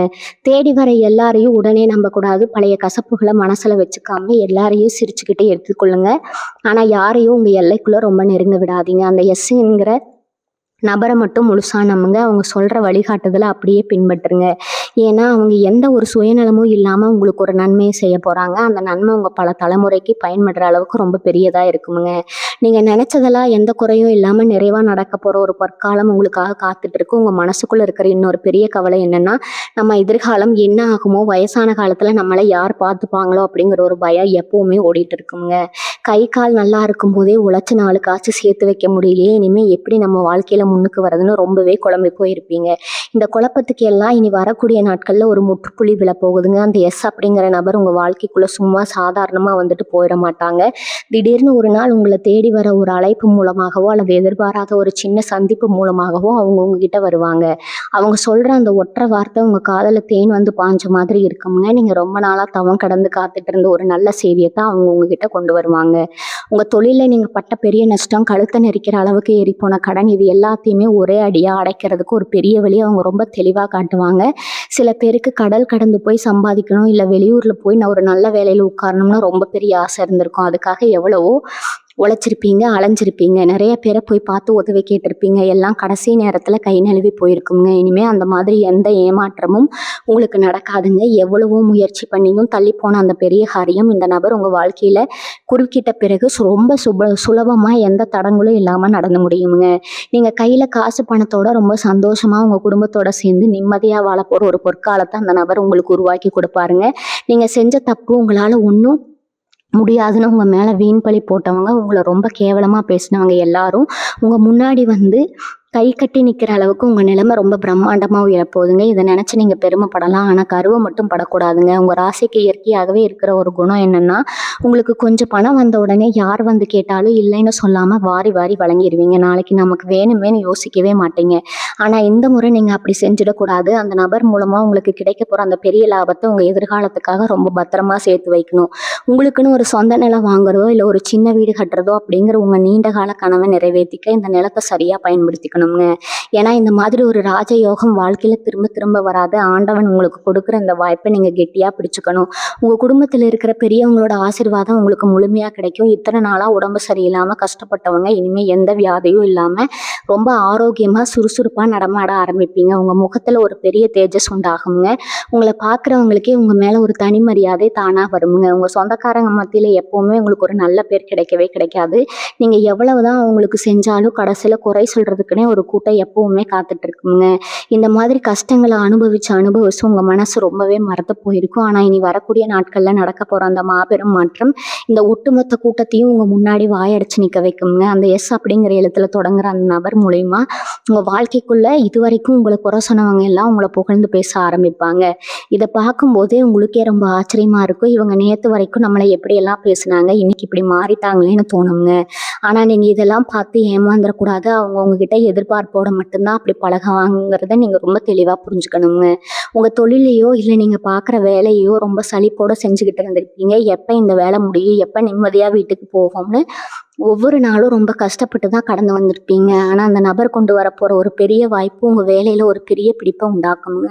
தேடி வர எல்லாரையும் உடனே நம்பக்கூடாது. பழைய கசப்புகளை மனசில் வச்சுக்காம எல்லாரையும் சிரிச்சுக்கிட்டே எடுத்துக்கொள்ளுங்க. ஆனால் யாரையும் உங்கள் எல்லைக்குள்ளே ரொம்ப நெருங்க விடாதீங்க. அந்த என்கிற நபரை மட்டும் முழுசாக நம்புங்க. அவங்க சொல்கிற வழிகாட்டுதலை அப்படியே பின்பற்றுங்க. ஏன்னா அவங்க எந்த ஒரு சுயநலமும் இல்லாமல் உங்களுக்கு ஒரு நன்மையை செய்ய போகிறாங்க. அந்த நன்மை உங்கள் பல தலைமுறைக்கு பயன்படுற அளவுக்கு ரொம்ப பெரியதாக இருக்குமுங்க. நீங்கள் நினச்சதெல்லாம் எந்த குறையும் இல்லாமல் நிறைவாக நடக்க போகிற ஒரு பொற்காலம் உங்களுக்காக காத்துட்ருக்கு. உங்கள் மனசுக்குள்ளே இருக்கிற இன்னொரு பெரிய கவலை என்னென்னா, நம்ம எதிர்காலம் என்ன ஆகுமோ, வயசான காலத்தில் நம்மளை யார் பார்த்துப்பாங்களோ அப்படிங்கிற ஒரு பயம் எப்போவுமே ஓடிட்டு இருக்குங்க. கை கால் நல்லா இருக்கும் போதே உழைச்சி 4 காசு சேர்த்து வைக்க முடியலையே, இனிமேல் எப்படி நம்ம வாழ்க்கையில் முன்னுக்கு வரதுன்னு ரொம்பவே குழம்பி போயிருப்பீங்க. இந்த குழப்பத்துக்கு எல்லாம் இனி வரக்கூடிய நாட்களில் ஒரு முற்றுப்புள்ளி விழப்போகுதுங்க. அந்த அப்படிங்கிற நபர் உங்கள் வாழ்க்கைக்குள்ளே சும்மா சாதாரணமாக வந்துட்டு போயிட மாட்டாங்க. திடீர்னு ஒரு நாள் உங்களை தேடி வர ஒரு அழைப்பு மூலமாகவோ அல்லது எதிர்பாராத ஒரு சின்ன சந்திப்பு மூலமாகவோ அவங்க உங்ககிட்ட வருவாங்க. அவங்க சொல்கிற அந்த ஒற்றை வார்த்தை உங்கள் காதில் தேன் வந்து பாஞ்ச மாதிரி இருக்குங்க. நீங்கள் ரொம்ப நாளாக தவம் கடந்து காத்துட்டு இருந்த ஒரு நல்ல செய்தியை தான் அவங்க உங்ககிட்ட கொண்டு வருவாங்க. உங்கள் தொழிலில் நீங்கள் பட்ட பெரிய நஷ்டம், கழுத்தை நெரிக்கிற அளவுக்கு ஏறிப்போன கடன், இது எல்லாத்தையுமே ஒரே அடியாக அடைக்கிறதுக்கு ஒரு பெரிய வழி அவங்க ரொம்ப தெளிவாக காட்டுவாங்க. சில பேருக்கு கடல் கடந்து போய் சம்பாதிக்கணும், இல்லை வெளியூரில் போய் நான் ஒரு நல்ல வேலையில் உட்காரணும்னு ரொம்ப பெரிய ஆசை இருந்திருக்கும். அதுக்காக எவ்வளவோ உழைச்சிருப்பீங்க, அலைஞ்சிருப்பீங்க, நிறைய பேரை போய் பார்த்து உதவி கேட்டிருப்பீங்க. எல்லாம் கடைசி நேரத்தில் கை நழுவி போயிருக்குங்க. இனிமேல் அந்த மாதிரி எந்த ஏமாற்றமும் உங்களுக்கு நடக்காதுங்க. எவ்வளவோ முயற்சி பண்ணியும் தள்ளி போன அந்த பெரிய காரியம் இந்த நபர் உங்கள் வாழ்க்கையில் குறுக்கிட்ட பிறகு ரொம்ப சுலபமாக எந்த தடங்களும் இல்லாமல் நடந்து முடியுங்க. நீங்கள் கையில் காசு பணத்தோட ரொம்ப சந்தோஷமாக உங்கள் குடும்பத்தோட சேர்ந்து நிம்மதியாக வாழ போகிற ஒரு பொற்காலத்தை அந்த நபர் உங்களுக்கு உருவாக்கி கொடுப்பாருங்க. நீங்கள் செஞ்ச தப்பு உங்களால் ஒன்றும் முடியாதுன்னு உங்கள் மேலே வீண் பழி போட்டவங்க, உங்களை ரொம்ப கேவலமாக பேசினவங்க எல்லாரும் உங்கள் முன்னாடி வந்து கை கட்டி நிற்கிற அளவுக்கு உங்கள் நிலைமை ரொம்ப பிரம்மாண்டமாக உயரப்போகுதுங்க. இதை நினச்சி நீங்கள் பெருமைப்படலாம். ஆனால் கருவை மட்டும் படக்கூடாதுங்க. உங்கள் ராசிக்கு இயற்கையாகவே இருக்கிற ஒரு குணம் என்னென்னா, உங்களுக்கு கொஞ்சம் பணம் வந்த உடனே யார் வந்து கேட்டாலும் இல்லைன்னு சொல்லாமல் வாரி வாரி வழங்கிடுவீங்க. நாளைக்கு நமக்கு வேணுமேனு யோசிக்கவே மாட்டீங்க. ஆனால் இந்த முறை நீங்கள் அப்படி செஞ்சிடக்கூடாது. அந்த நபர் மூலமாக உங்களுக்கு கிடைக்க போகிற அந்த பெரிய லாபத்தை உங்கள் எதிர்காலத்துக்காக ரொம்ப பத்திரமா சேர்த்து வைக்கணும். உங்களுக்குன்னு ஒரு சொந்த நிலம் வாங்குறதோ இல்லை ஒரு சின்ன வீடு கட்டுறதோ அப்படிங்கிற உங்கள் நீண்ட கால கனவை நிறைவேற்றிக்க இந்த நிலத்தை சரியாக பயன்படுத்திக்கணுங்க. ஏன்னா இந்த மாதிரி ஒரு ராஜயோகம் வாழ்க்கையில திரும்ப திரும்ப வராது. ஆண்டவன் உங்களுக்கு கொடுக்குற இந்த வாய்ப்பை நீங்க கெட்டியா பிடிச்சுக்கணும். உங்க குடும்பத்துல இருக்கிற பெரியவங்களோட ஆசீர்வாதம் உங்களுக்கு முழுமையா கிடைக்கும். இத்தனை நாளா உடம்பு சரியில்லாம கஷ்டப்பட்டவங்க இனிமே எந்த வியாதியும் இல்லாம ரொம்ப ஆரோக்கியமா சுறுசுறுப்பா நடமாட ஆரம்பிப்பீங்க. உங்க முகத்துல ஒரு பெரிய தேஜஸ் உண்டாகுங்க. உங்களை பார்க்குறவங்களுக்கே உங்க மேல ஒரு தனி மரியாதை தானா வருமுங்க. உங்க சொந்தக்காரங்க மத்தியில எப்பவுமே உங்களுக்கு ஒரு நல்ல பேர் கிடைக்கவே கிடைக்காது. நீங்க எவ்வளவுதான் அவங்களுக்கு செஞ்சாலும் கடைசியில குறை சொல்றதுக்குன்னே ஒரு கூட்டம் எப்பவுமே காத்துட்டு இருக்குங்க. இந்த மாதிரி கஷ்டங்களை அனுபவிச்சு உங்க மனசு ரொம்பவே மறந்து போயிருக்கும். ஆனா இனி வரக்கூடிய நாட்கள்ல நடக்க போற அந்த மாபெரும் மாற்றம் இந்த ஒட்டுமொத்த கூட்டத்தையும் உங்க முன்னாடி வாயடிச்சு நிக்க வைக்குங்க. அந்த எஸ் அப்படிங்கிற எழுத்துல தொடங்குற அந்த நபர் மூலியமா உங்க வாழ்க்கைக்குள்ள இதுவரைக்கும் உங்களை குறை சொன்னவங்க எல்லாம் உங்களை புகழ்ந்து பேச ஆரம்பிப்பாங்க. இதை பார்க்கும்போதே உங்களுக்கே ரொம்ப ஆச்சரியமா இருக்கும். இவங்க நேத்து வரைக்கும் நம்மளை எப்படி எல்லாம் பேசுனாங்க, இன்னைக்கு இப்படி மாறிட்டாங்களேன்னு தோணுங்க. ஆனா நீங்க இதெல்லாம் பார்த்து ஏமாந்துடக்கூடாது. அவங்க உங்ககிட்ட எதிர்பார்ப்போட மட்டும்தான் அப்படி பழகுவாங்கிறத நீங்க ரொம்ப தெளிவா புரிஞ்சுக்கணுங்க. உங்க தொழிலையோ இல்லை நீங்க பார்க்குற வேலையோ ரொம்ப சலிப்போட செஞ்சுக்கிட்டு இருந்திருப்பீங்க. எப்போ இந்த வேலை முடியும், எப்போ நிம்மதியா வீட்டுக்கு போகும்னு ஒவ்வொரு நாளும் ரொம்ப கஷ்டப்பட்டு தான் கடந்து வந்திருப்பீங்க. ஆனால் அந்த நபர் கொண்டு வரப்போகிற ஒரு பெரிய வாய்ப்பு உங்கள் வேலையில் ஒரு பெரிய பிடிப்பை உண்டாக்குங்க.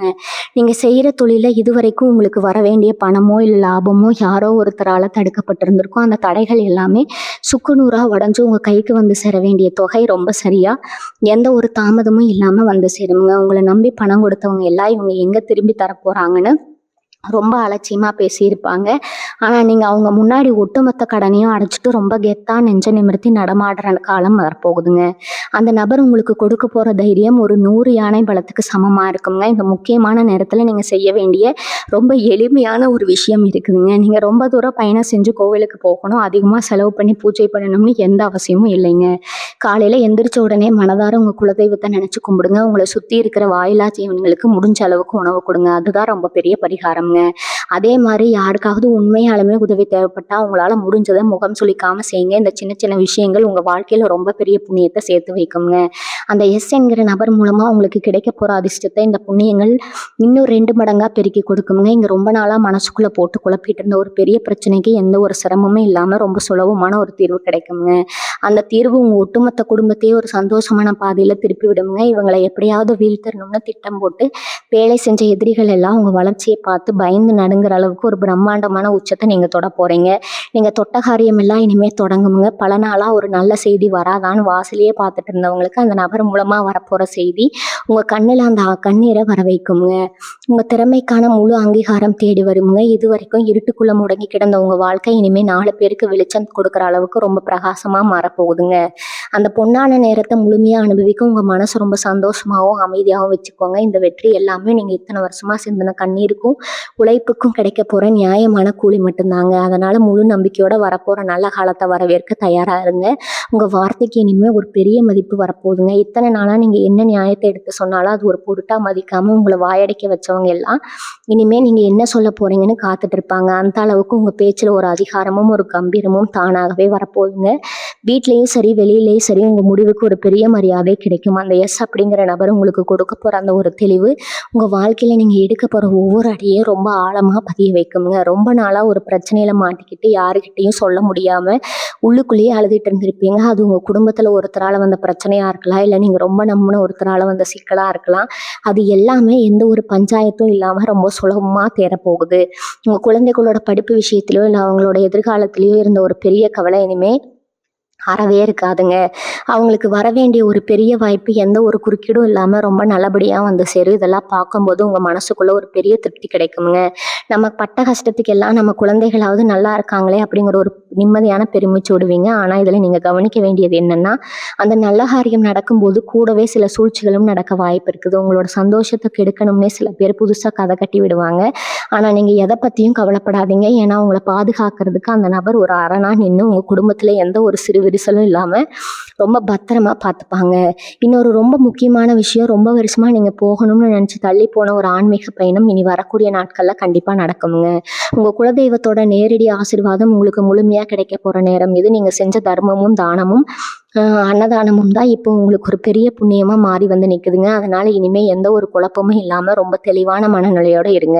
நீங்கள் செய்கிற தொழிலில் இதுவரைக்கும் உங்களுக்கு வர வேண்டிய பணமோ இல்லை லாபமோ யாரோ ஒருத்தரால் தடுக்கப்பட்டிருந்திருக்கும். அந்த தடைகள் எல்லாமே சுக்குநூறாக உடஞ்சி உங்கள் கைக்கு வந்து சேர வேண்டிய தொகை ரொம்ப சரியாக எந்த ஒரு தாமதமும் இல்லாமல் வந்து சேருங்க. உங்களை நம்பி பணம் கொடுத்தவங்க எல்லாம் இவங்க எங்கே திரும்பி தரப்போகிறாங்கன்னு ரொம்ப அலட்சியமாக பேசியிருப்பாங்க. ஆனால் நீங்கள் அவங்க முன்னாடி ஒட்டுமொத்த கடனையும் அடைச்சிட்டு ரொம்ப கெத்தா நெஞ்ச நிமிர்த்தி நடமாடுற காலம் வரப்போகுதுங்க. அந்த நபர் உங்களுக்கு கொடுக்க போகிற தைரியம் ஒரு 100 யானை பலத்துக்கு சமமாக இருக்குங்க. இந்த முக்கியமான நேரத்தில் நீங்கள் செய்ய வேண்டிய ரொம்ப எளிமையான ஒரு விஷயம் இருக்குதுங்க. நீங்கள் ரொம்ப தூரம் பயணம் செஞ்சு கோவிலுக்கு போகணும், அதிகமாக செலவு பண்ணி பூஜை பண்ணணும்னு எந்த அவசியமும் இல்லைங்க. காலையில் எந்திரிச்ச உடனே மனதார உங்கள் குலதெய்வத்தை நினச்சி கும்பிடுங்க. உங்களை சுற்றி இருக்கிற வாயிலா ஜீவன்களுக்கு முடிஞ்ச அளவுக்கு உணவு கொடுங்க. அதுதான் ரொம்ப பெரிய பரிகாரம். அதே மாதிரி யாருக்காவது உண்மையாலுமே உதவி தேவைப்பட்டா உங்களால முடிஞ்சதை முகம் சுளிக்காம செய்யுங்க. இந்த சின்ன சின்ன விஷயங்கள் உங்க வாழ்க்கையில ரொம்ப பெரிய புண்ணியத்தை சேர்த்து வைக்குங்க. அந்த எஸ் என்கிற நபர் மூலமா உங்களுக்கு கிடைக்க போற அதிர்ஷ்டத்தை இந்த புண்ணியங்கள் இன்னும் 2 மடங்கா பெருக்கி கொடுக்குங்க. இங்க ரொம்ப நாளா மனசுக்குள்ள போட்டு குழப்பிட்டு இருந்த ஒரு பெரிய பிரச்சனைக்கு எந்த ஒரு சிரமமும் இல்லாம ரொம்ப சுலபமான ஒரு தீர்வு கிடைக்குங்க. அந்த தீர்வு உங்க ஒட்டுமொத்த குடும்பத்தையே ஒரு சந்தோஷமான பாதையில திருப்பி விடுங்க. இவங்களை எப்படியாவது வீழ்த்தணும்னு திட்டம் போட்டு வேலை செஞ்ச எதிரிகள் எல்லாம் உங்க வளர்ச்சியை பார்த்து பயந்து நடுங்கிற அளவுக்கு ஒரு பிரம்மாண்டமான உச்சத்தை நீங்க தொட போறீங்க. நீங்க தொட்ட காரியம் எல்லாம் இனிமே தொடங்குங்க. பல நாளா ஒரு நல்ல செய்தி வராதான்னு வாசலையே பார்த்துட்டு இருந்தவங்களுக்கு அந்த நபர் மூலமா வரப்போற செய்தி உங்க கண்ணுல அந்த கண்ணீரை வர வைக்குங்க. உங்க திறமைக்கான முழு அங்கீகாரம் தேடி வருங்க. இது வரைக்கும் இருட்டுக்குள்ள முடங்கி கிடந்த உங்க வாழ்க்கை இனிமே 4 பேருக்கு வெளிச்சம் கொடுக்குற அளவுக்கு ரொம்ப பிரகாசமா மாறப்போகுதுங்க. அந்த பொன்னான நேரத்தை முழுமையா அனுபவிக்க உங்க மனசு ரொம்ப சந்தோஷமாகவும் அமைதியாகவும் வச்சுக்கோங்க. இந்த வெற்றி எல்லாமே நீங்க இத்தனை வருஷமா சிந்தின கண்ணீருக்கும் உழைப்புக்கும் கிடைக்க போற நியாயமான கூலி மட்டும்தாங்க. அதனால முழு நம்பிக்கையோட வரப்போற நல்ல காலத்தை வரவேற்க தயாரா இருங்க. உங்க வார்த்தைக்கு இனிமே ஒரு பெரிய மதிப்பு வரப்போகுதுங்க. இத்தனை நாளா நீங்க என்ன நியாயத்தை எடுத்து சொன்னாலும் அது ஒரு பொருட்டா மதிக்காம உங்களை வாயடைக்க வச்சவங்க எல்லாம் இனிமே நீங்க என்ன சொல்ல போறீங்கன்னு காத்துட்டு இருப்பாங்க. அந்த அளவுக்கு உங்க பேச்சுல ஒரு அதிகாரமும் ஒரு கம்பீரமும் தானாகவே வரப்போகுதுங்க. வீட்லயும் சரி வெளியிலயும் சரி உங்க முடிவுக்கு ஒரு பெரிய மரியாதை கிடைக்கும். அந்த எஸ் அப்படிங்கிற நபர் உங்களுக்கு கொடுக்க போற அந்த ஒரு தெளிவு உங்க வாழ்க்கையில நீங்க எடுக்க போற ஒவ்வொரு அடியையும் ரொம்ப ஆழமா பதிய வைக்குங்க. ரொம்ப நாளா ஒரு பிரச்சனையில மாட்டிக்கிட்டு யாருக்கிட்டையும் சொல்ல முடியாம உள்ளுக்குள்ளேயே அழுதுட்டு இருந்திருப்பீங்க. அது உங்க குடும்பத்துல ஒருத்தரால வந்த பிரச்சனையா இருக்கலாம், இல்லை நீங்க ரொம்ப நம்பின ஒருத்தரால வந்த சிக்கலா இருக்கலாம். அது எல்லாமே எந்த ஒரு பஞ்சாயத்தும் இல்லாம ரொம்ப சுலபமா தேரப்போகுது. உங்க குழந்தைகளோட படிப்பு விஷயத்திலயோ இல்லை அவங்களோட எதிர்காலத்திலயோ இருந்த ஒரு பெரிய கவலை இனிமே அறவே இருக்காதுங்க. அவங்களுக்கு வர வேண்டிய ஒரு பெரிய வாய்ப்பு எந்த ஒரு குறுக்கீடும் இல்லாமல் ரொம்ப நல்லபடியாக வந்து சேரும். இதெல்லாம் பார்க்கும்போது உங்கள் மனசுக்குள்ள ஒரு பெரிய திருப்தி கிடைக்குங்க. நம்ம பட்ட கஷ்டத்துக்கு எல்லாம் நம்ம குழந்தைகளாவது நல்லா இருக்காங்களே அப்படிங்கிற ஒரு நிம்மதியான பெருமிச்சு விடுவீங்க. ஆனால் இதில் நீங்கள் கவனிக்க வேண்டியது என்னென்னா, அந்த நல்ல காரியம் நடக்கும்போது கூடவே சில சூழ்ச்சிகளும் நடக்க வாய்ப்பு இருக்குது. உங்களோட சந்தோஷத்தை கெடுக்கணும்னே சில பேர் புதுசாக கதை கட்டி விடுவாங்க. ஆனால் நீங்கள் எதை பற்றியும் கவலைப்படாதீங்க. ஏன்னா உங்களை பாதுகாக்கிறதுக்கு அந்த நபர் ஒரு அரணா நின்று உங்கள் குடும்பத்தில் எந்த ஒரு சிறு விரிசலும் இல்லாமல் ரொம்ப பத்திரமா பார்த்துப்பாங்க. இன்னொரு ரொம்ப முக்கியமான விஷயம், ரொம்ப வருஷமாக நீங்கள் போகணும்னு நினச்சி தள்ளி போன ஒரு ஆன்மீக பயணம் இனி வரக்கூடிய நாட்களில் கண்டிப்பாக நடக்குங்க. உங்கள் குலதெய்வத்தோட நேரடி ஆசீர்வாதம் உங்களுக்கு முழுமையாக கிடைக்க போகிற நேரம் இது. நீங்கள் செஞ்ச தர்மமும் தானமும் அன்னதானமும் தான் இப்போ உங்களுக்கு ஒரு பெரிய புண்ணியமாக மாறி வந்து நிற்குதுங்க. அதனால் இனிமேல் எந்த ஒரு குழப்பமும் இல்லாமல் ரொம்ப தெளிவான மனநிலையோடு இருங்க.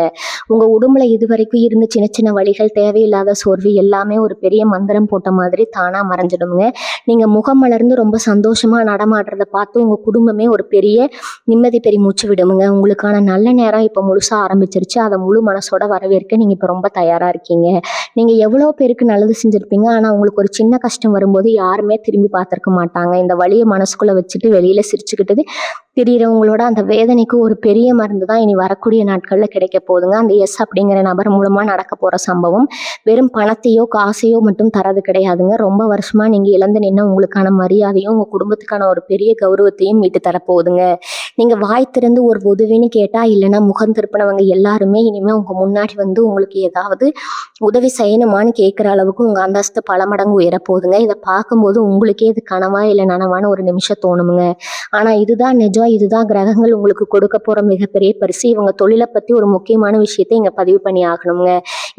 உங்கள் உடம்புல இது வரைக்கும் இருந்த சின்ன சின்ன வலிகள், தேவையில்லாத சோர்வு எல்லாமே ஒரு பெரிய மந்திரம் போட்ட மாதிரி தானாக மறைஞ்சிடுங்க. நீங்கள் முகம் மலர்ந்து ரொம்ப சந்தோஷமாக நடமாடுறத பார்த்து உங்கள் குடும்பமே ஒரு பெரிய நிம்மதி பெருமூச்சு விடுமுங்க. உங்களுக்கான நல்ல நேரம் இப்போ முழுசாக ஆரம்பிச்சிருச்சு. அதை முழு மனசோட வரவேற்க நீங்கள் இப்போ ரொம்ப தயாராக இருக்கீங்க. நீங்கள் எவ்வளோ பேருக்கு நல்லது செஞ்சுருப்பீங்க, ஆனால் உங்களுக்கு ஒரு சின்ன கஷ்டம் வரும்போது யாருமே திரும்பி பார்த்துருக்க மாட்டாங்க. இந்த வலியை மனசுக்குள்ளே வச்சுட்டு வெளியில் சிரிச்சுக்கிட்டு திடீரவங்களோட அந்த வேதனைக்கு ஒரு பெரிய மருந்து தான் இனி வரக்கூடிய நாட்களில் கிடைக்க போகுதுங்க. அந்த எஸ் அப்படிங்கிற நபர் மூலமாக நடக்க போகிற சம்பவம் வெறும் பணத்தையோ காசையோ மட்டும் தரது கிடையாதுங்க. ரொம்ப வருஷமாக நீங்கள் இழந்து நின்று உங்களுக்கான மரியாதையும் உங்கள் குடும்பத்துக்கான ஒரு பெரிய கௌரவத்தையும் மீட்டு தரப்போகுதுங்க. நீங்கள் வாய் திறந்து ஒரு உதவின்னு கேட்டால், இல்லைன்னா முகம் திருப்பினவங்க எல்லாருமே இனிமேல் உங்கள் முன்னாடி வந்து உங்களுக்கு ஏதாவது உதவி செய்யணுமான்னு கேட்குற அளவுக்கு உங்கள் அந்தஸ்து பல மடங்கு உயரப்போகுதுங்க. இதை பார்க்கும்போது உங்களுக்கே இது கனவா இல்லை நனவான்னு ஒரு நிமிஷம் தோணுமுங்க. ஆனால் இதுதான் நிஜம். இதுதான் கிரகங்கள் உங்களுக்கு கொடுக்க போகிற மிகப்பெரிய பரிசு. இவங்க தொழிலை பற்றி ஒரு முக்கியமான விஷயத்தை இங்கே பதிவு பண்ணி ஆகணுங்க.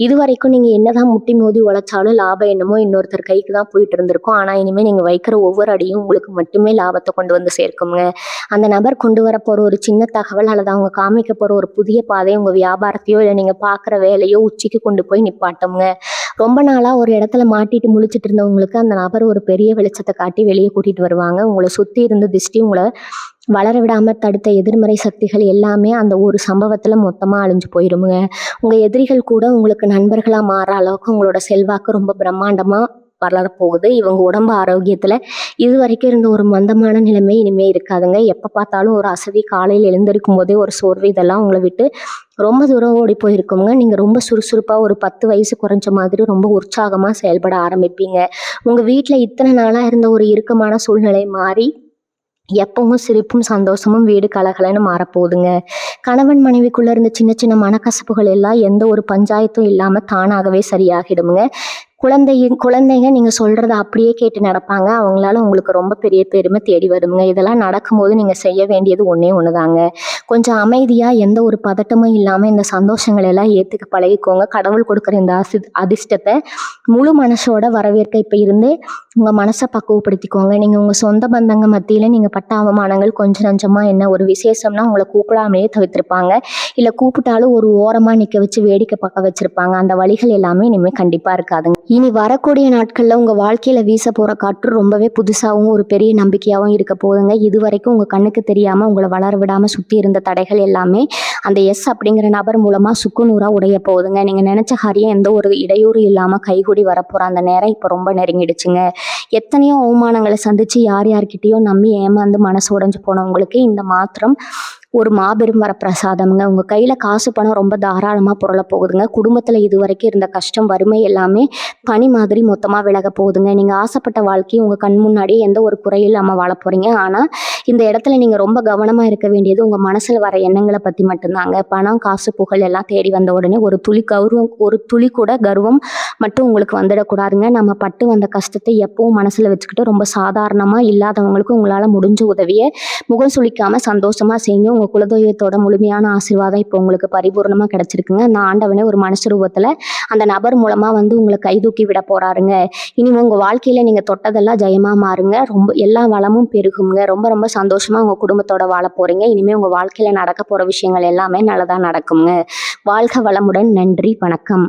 இது வரைக்கும் நீங்கள் என்னதான் முட்டி மோதி உழைச்சாலும் லாபம் என்னமோ இன்னொருத்தர் கைக்கு தான் போயிட்டு இருந்திருக்கும். ஆனால் இனிமேல் நீங்கள் வைக்கிற ஒவ்வொரு அடியும் உங்களுக்கு மட்டுமே லாபத்தை கொண்டு வந்து சேர்க்குங்க. அந்த நபர் கொண்டு வர போகிற ஒரு சின்ன தகவல் அல்லது அவங்க காமிக்க போகிற ஒரு புதிய பாதை உங்கள் வியாபாரத்தையோ இல்லை நீங்கள் பார்க்குற வேலையோ உச்சிக்கு கொண்டு போய் நிப்பாட்டுங்க. ரொம்ப நாளாக ஒரு இடத்துல மாட்டிட்டு முழிச்சிட்டு இருந்தவங்களுக்கு அந்த நபர் ஒரு பெரிய வெளிச்சத்தை காட்டி வெளியே கூட்டிகிட்டு வருவாங்க. உங்களை சுற்றி இருந்த திஷ்டி, உங்களை வளர விடாமல் தடுத்த எதிர்மறை சக்திகள் எல்லாமே அந்த ஒரு சம்பவத்தில் மொத்தமாக அழிஞ்சு போயிருமுங்க. உங்கள் எதிரிகள் கூட உங்களுக்கு நண்பர்களாக மாற அளவுக்கு உங்களோட செல்வாக்கு ரொம்ப பிரம்மாண்டமாக வளரப்போகுது. இவங்க உடம்பு ஆரோக்கியத்தில் இது வரைக்கும் இருந்த ஒரு மந்தமான நிலைமை இனிமேல் இருக்காதுங்க. எப்போ பார்த்தாலும் ஒரு அசதி, காலையில் எழுந்திருக்கும் போதே ஒரு சோர்வு, இதெல்லாம் உங்களை விட்டு ரொம்ப தூரம் ஓடி போயிருக்குங்க. நீங்கள் ரொம்ப சுறுசுறுப்பாக ஒரு 10 வயசு குறைஞ்ச மாதிரி ரொம்ப உற்சாகமாக செயல்பட ஆரம்பிப்பீங்க. உங்கள் வீட்டில் இத்தனை நாளாக இருந்த ஒரு இறுக்கமான சூழ்நிலை மாறி எப்பவும் சிரிப்பும் சந்தோஷமும் வீடு கலகலன்னு மாறப்போகுதுங்க. கணவன் மனைவிக்குள்ள இருந்த சின்ன சின்ன மனக்கசப்புகள் எல்லாம் எந்த ஒரு பஞ்சாயத்தும் இல்லாமல் தானாகவே சரியாகிடுமுங்க. குழந்தைங்க நீங்கள் சொல்கிறத அப்படியே கேட்டு நடப்பாங்க. அவங்களால உங்களுக்கு ரொம்ப பெரிய பெருமை தேடி வருங்க. இதெல்லாம் நடக்கும்போது நீங்கள் செய்ய வேண்டியது ஒன்றே ஒன்று தாங்க. கொஞ்சம் அமைதியாக எந்த ஒரு பதட்டமும் இல்லாமல் இந்த சந்தோஷங்கள் எல்லாம் ஏற்றுக்க பழகிக்கோங்க. கடவுள் கொடுக்குற இந்த அதிர்ஷ்டத்தை முழு மனசோட வரவேற்க இப்போ இருந்து உங்கள் மனசை பக்குவப்படுத்திக்கோங்க. நீங்கள் உங்கள் சொந்த பந்தங்க மத்தியில் நீங்கள் பட்ட அவமானங்கள் கொஞ்சம் நஞ்சமாக என்ன ஒரு விசேஷம்னா உங்களை கூப்பிடாமையே தவிர்த்திருப்பாங்க. இல்லை கூப்பிட்டாலும் ஒரு ஓரமாக நிற்க வச்சு வேடிக்கை பார்க்க வச்சுருப்பாங்க. அந்த வழிகள் எல்லாமே இனிமேல் கண்டிப்பாக இருக்காதுங்க. இனி வரக்கூடிய நாட்களில் உங்கள் வாழ்க்கையில் வீச போகிற காற்று ரொம்பவே புதுசாகவும் ஒரு பெரிய நம்பிக்கையாகவும் இருக்க போகுதுங்க. இது வரைக்கும் உங்கள் கண்ணுக்கு தெரியாமல் உங்களை வளர விடாமல் சுற்றி இருந்த தடைகள் எல்லாமே அந்த எஸ் அப்படிங்கிற நபர் மூலமாக சுக்குநூறாக உடைய போகுதுங்க. நீங்கள் நினச்ச காரியம் எந்த ஒரு இடையூறு இல்லாமல் கைகூடி வரப்போகிற அந்த நேரம் இப்போ ரொம்ப நெருங்கிடுச்சுங்க. எத்தனையோ அவமானங்களை சந்தித்து யார்கிட்டையோ நம்பி ஏமாந்து மனசு உடைஞ்சு போனவங்களுக்கு இந்த மாத்திரம் ஒரு மாபெரும் வரப்பிரசாதம்ங்க. உங்கள் கையில் காசு பணம் ரொம்ப தாராளமாக புரள போகுதுங்க. குடும்பத்தில் இது வரைக்கும் இருந்த கஷ்டம், வறுமை எல்லாமே பனி மாதிரி மொத்தமாக விலக போகுதுங்க. நீங்கள் ஆசைப்பட்ட வாழ்க்கை உங்கள் கண் முன்னாடியே எந்த ஒரு குறையும் இல்லாமல் வாழ போகிறீங்க. ஆனால் இந்த இடத்துல நீங்கள் ரொம்ப கவனமாக இருக்க வேண்டியது உங்கள் மனசில் வர எண்ணங்களை பற்றி மட்டும்தாங்க. பணம், காசு, புகழ் எல்லாம் தேடி வந்த உடனே ஒரு துளி கூட கர்வம் மட்டும் உங்களுக்கு வந்துடக்கூடாதுங்க. நம்ம பட்டு வந்த கஷ்டத்தை எப்பவும் மனசில் வச்சுக்கிட்டு ரொம்ப சாதாரணமாக இல்லாதவங்களுக்கு உங்களால் முடிஞ்ச உதவியை முகம் சுளிக்காமல் சந்தோஷமாக செய்யுங்க. உங்கள் குலதெய்வத்தோட முழுமையான ஆசீர்வாதம் இப்போ உங்களுக்கு பரிபூர்ணமாக கிடச்சிருக்குங்க. அந்த ஆண்டவனே ஒரு மனுஷ ரூபத்தில் அந்த நபர் மூலமாக வந்து உங்களை கைதூக்கி விட போகிறாருங்க. இனி உங்கள் வாழ்க்கையில் நீங்கள் தொட்டதெல்லாம் ஜெயமாக மாறுங்க. ரொம்ப எல்லா வளமும் பெருகுங்க. ரொம்ப ரொம்ப சந்தோஷமாக உங்கள் குடும்பத்தோட வாழ போகிறீங்க. இனிமேல் உங்கள் வாழ்க்கையில் நடக்க போகிற விஷயங்கள் எல்லாமே நல்லதாக நடக்குங்க. வாழ்க வளமுடன். நன்றி, வணக்கம்.